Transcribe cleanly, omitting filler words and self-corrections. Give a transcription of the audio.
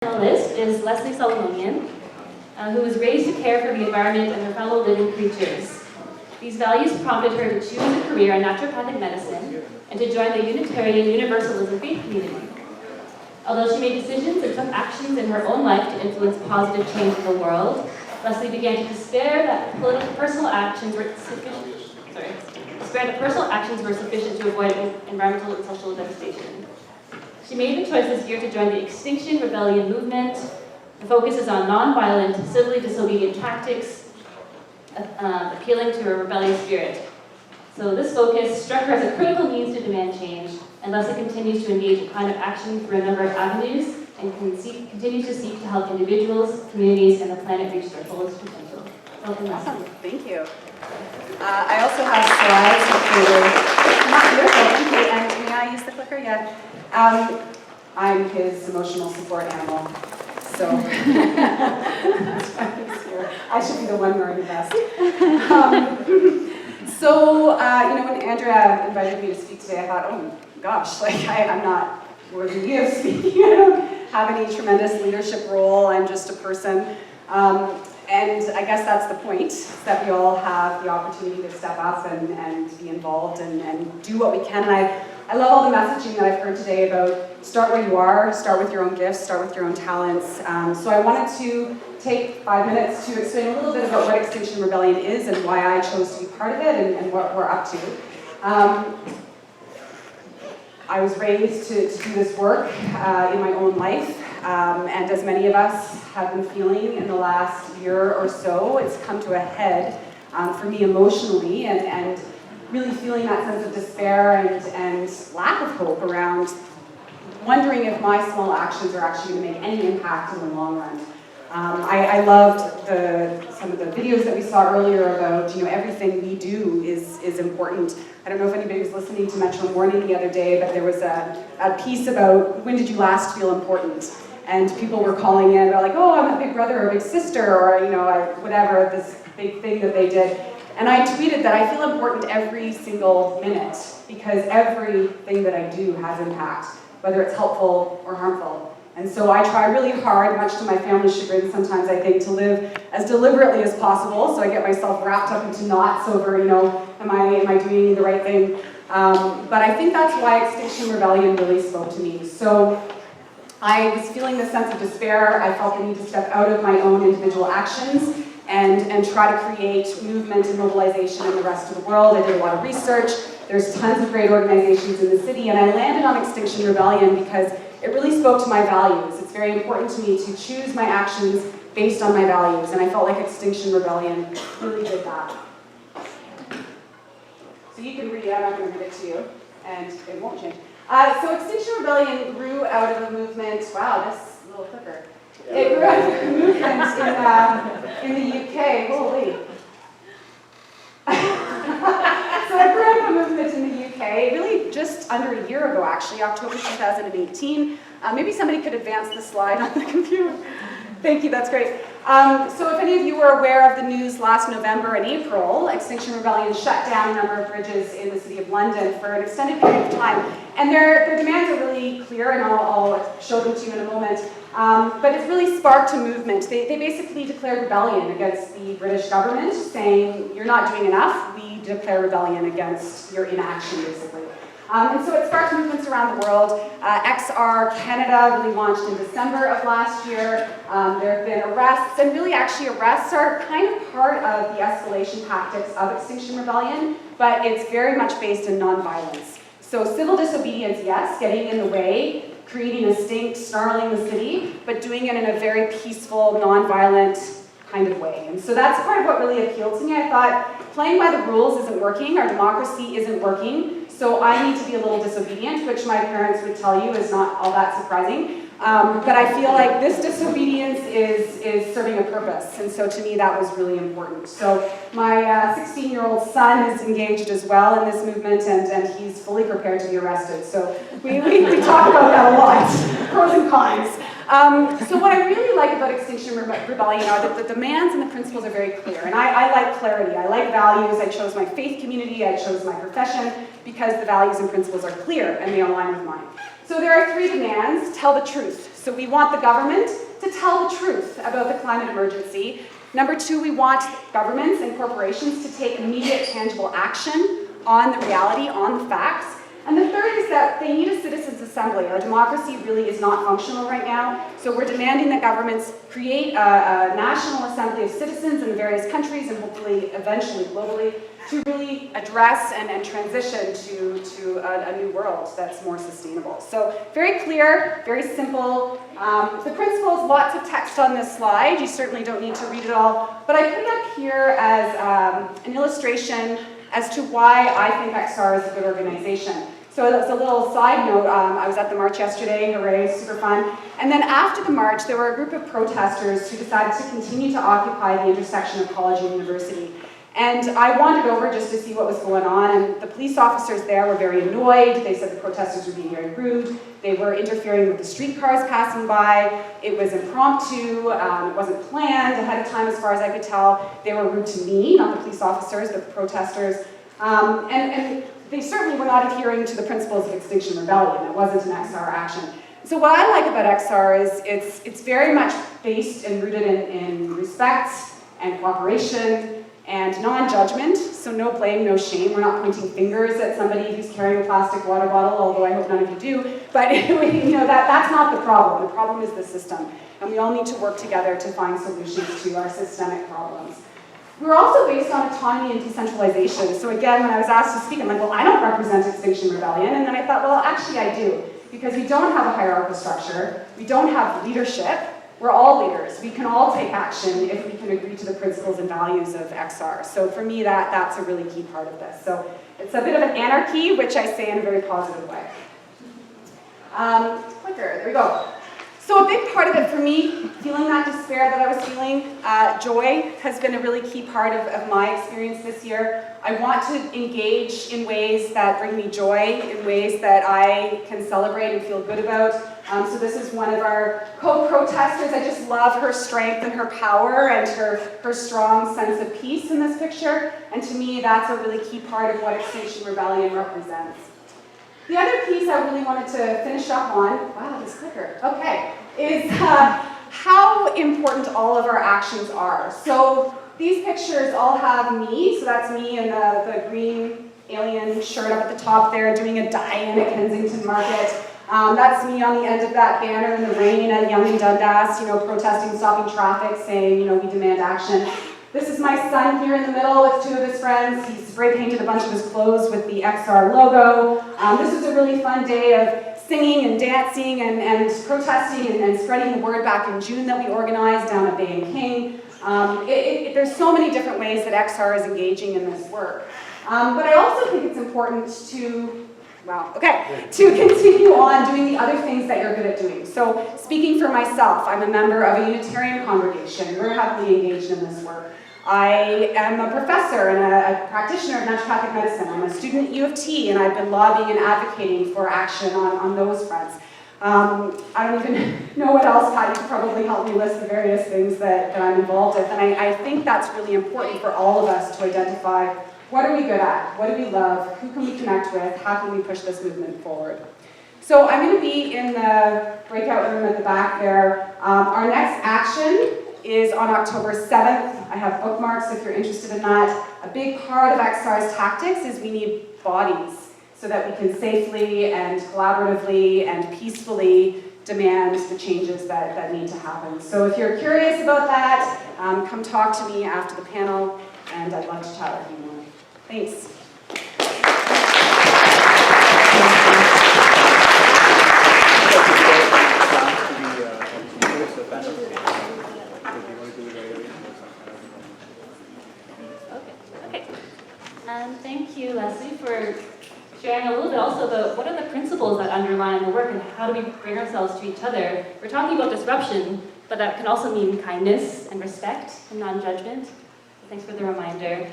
On the list is Leslie Solomonian, who was raised to care for the environment and her fellow living creatures. These values prompted her to choose a career in naturopathic medicine and to join the Unitarian Universalism faith community. Although she made decisions and took actions in her own life to influence positive change in the world, Leslie began to despair that personal actions were sufficient to avoid environmental and social devastation. She made the choice this year to join the Extinction Rebellion movement. The focus is on non-violent, civilly disobedient tactics, appealing to a rebellious spirit. So this focus struck her as a critical means to demand change, and Leslie continues to engage in climate action through a number of avenues and continues to seek to help individuals, communities, and the planet reach their fullest potential. Welcome, Leslie. Awesome, thank you. I also have slides not beautiful, and may I use the clicker? Yeah. I'm his emotional support animal, so I should be the one learning the best. When Andrea invited me to speak today, I thought, oh gosh, I'm not worthy of speaking. I don't have any tremendous leadership role. I'm just a person. And I guess that's the point, that we all have the opportunity to step up and be involved and do what we can. And I love all the messaging that I've heard today about start where you are, start with your own gifts, start with your own talents. So I wanted to take 5 minutes to explain a little bit about what Extinction Rebellion is and why I chose to be part of it and what we're up to. I was raised to do this work in my own life, and as many of us have been feeling in the last year or so, it's come to a head for me emotionally, and really feeling that sense of despair and lack of hope around wondering if my small actions are actually going to make any impact in the long run. I loved some of the videos that we saw earlier about everything we do is important. I don't know if anybody was listening to Metro Morning the other day, but there was a piece about when did you last feel important? And people were calling in about oh, I'm a big brother or a big sister, or whatever, this big thing that they did. And I tweeted that I feel important every single minute because everything that I do has impact, whether it's helpful or harmful. And so I try really hard, much to my family's chagrin sometimes, I think, to live as deliberately as possible. So I get myself wrapped up into knots over, am I doing the right thing? But I think that's why Extinction Rebellion really spoke to me. So I was feeling this sense of despair. I felt the need to step out of my own individual actions and try to create movement and mobilization in the rest of the world. I did a lot of research. There's tons of great organizations in the city, and I landed on Extinction Rebellion because it really spoke to my values. It's very important to me to choose my actions based on my values, and I felt like Extinction Rebellion really did that. So you can read it, I'm not going to read it to you, and it won't change. So Extinction Rebellion grew out of a movement, wow, this little clicker. It grew out of a movement in the UK, holy. So I grew up in a movement in the UK, really just under a year ago actually, October 2018. Maybe somebody could advance the slide on the computer. Thank you, that's great. So if any of you were aware of the news last November and April, Extinction Rebellion shut down a number of bridges in the city of London for an extended period of time. And their demands are really clear, and I'll show them to you in a moment. But it's really sparked a movement. They basically declared rebellion against the British government, saying, you're not doing enough, we declare rebellion against your inaction, basically. And so it sparked movements around the world. XR Canada really launched in December of last year. There have been arrests, and really actually arrests are kind of part of the escalation tactics of Extinction Rebellion, but it's very much based in nonviolence. So civil disobedience, yes, getting in the way, creating a stink, snarling the city, but doing it in a very peaceful, nonviolent kind of way. And so that's part of what really appealed to me. I thought, playing by the rules isn't working, our democracy isn't working, so I need to be a little disobedient, which my parents would tell you is not all that surprising. But I feel like this disobedience is serving a purpose, and so to me that was really important. So my 16-year-old son is engaged as well in this movement, and he's fully prepared to be arrested. So we talk about that a lot, pros and cons. So what I really like about Extinction Rebellion are that the demands and the principles are very clear. And I like clarity. I like values. I chose my faith community. I chose my profession because the values and principles are clear and they align with mine. So there are 3 demands. Tell the truth. So we want the government to tell the truth about the climate emergency. Number 2, we want governments and corporations to take immediate, tangible action on the reality, on the facts. And the third is that they need a citizens' assembly. Our democracy really is not functional right now, so we're demanding that governments create a national assembly of citizens in various countries and hopefully eventually globally to really address and transition to a new world that's more sustainable. So very clear, very simple. The principles, lots of text on this slide. You certainly don't need to read it all, but I put it up here as an illustration as to why I think XR is a good organization. So as a little side note, I was at the march yesterday, hooray, super fun. And then after the march, there were a group of protesters who decided to continue to occupy the intersection of College and University. And I wandered over just to see what was going on, and the police officers there were very annoyed. They said the protesters were being very rude. They were interfering with the streetcars passing by. It was impromptu. It wasn't planned ahead of time as far as I could tell. They were rude to me, not the police officers, but the protesters. And they certainly were not adhering to the principles of Extinction Rebellion. It wasn't an XR action. So what I like about XR is it's very much based and rooted in respect and cooperation and non-judgment, so no blame, no shame. We're not pointing fingers at somebody who's carrying a plastic water bottle, although I hope none of you do. But that's not the problem. The problem is the system, and we all need to work together to find solutions to our systemic problems. We're also based on autonomy and decentralization. So again, when I was asked to speak, I'm like, well, I don't represent Extinction Rebellion. And then I thought, well, actually I do, because we don't have a hierarchical structure. We don't have leadership. We're all leaders. We can all take action if we can agree to the principles and values of XR. So for me, that's a really key part of this. So it's a bit of an anarchy, which I say in a very positive way. Clicker, there we go. So a big part of it for me, feeling that despair that I was feeling, joy has been a really key part of my experience this year. I want to engage in ways that bring me joy, in ways that I can celebrate and feel good about. So this is one of our co-protesters. I just love her strength and her power and her strong sense of peace in this picture. And to me, that's a really key part of what Extinction Rebellion represents. The other piece I really wanted to finish up on, wow, this clicker, okay, is how important all of our actions are. So these pictures all have me, so that's me in the green alien shirt up at the top there doing a die-in at Kensington Market. That's me on the end of that banner in the rain at Yonge and Dundas, protesting, stopping traffic, saying, we demand action. This is my son here in the middle with 2 of his friends. He spray painted a bunch of his clothes with the XR logo. This was a really fun day of singing and dancing and protesting and spreading the word back in June that we organized down at Bay and King. There's so many different ways that XR is engaging in this work. But I also think it's important to continue on doing the other things that you're good at doing. So speaking for myself, I'm a member of a Unitarian congregation. We're heavily engaged in this work. I am a professor and a practitioner of naturopathic medicine. I'm a student at U of T, and I've been lobbying and advocating for action on those fronts. I don't even know what else, Pat. You could probably help me list the various things that I'm involved with. And I think that's really important for all of us to identify what are we good at, what do we love, who can we connect with, how can we push this movement forward. So I'm going to be in the breakout room at the back there. Our next action is on October 7th. I have bookmarks if you're interested in that. A big part of XR's tactics is we need bodies so that we can safely and collaboratively and peacefully demand the changes that need to happen. So if you're curious about that, come talk to me after the panel, and I'd love to chat with you more. Thanks. Okay. Thank you, Leslie, for sharing a little bit also about what are the principles that underlie the work and how do we bring ourselves to each other. We're talking about disruption, but that can also mean kindness and respect and non-judgment. Thanks for the reminder.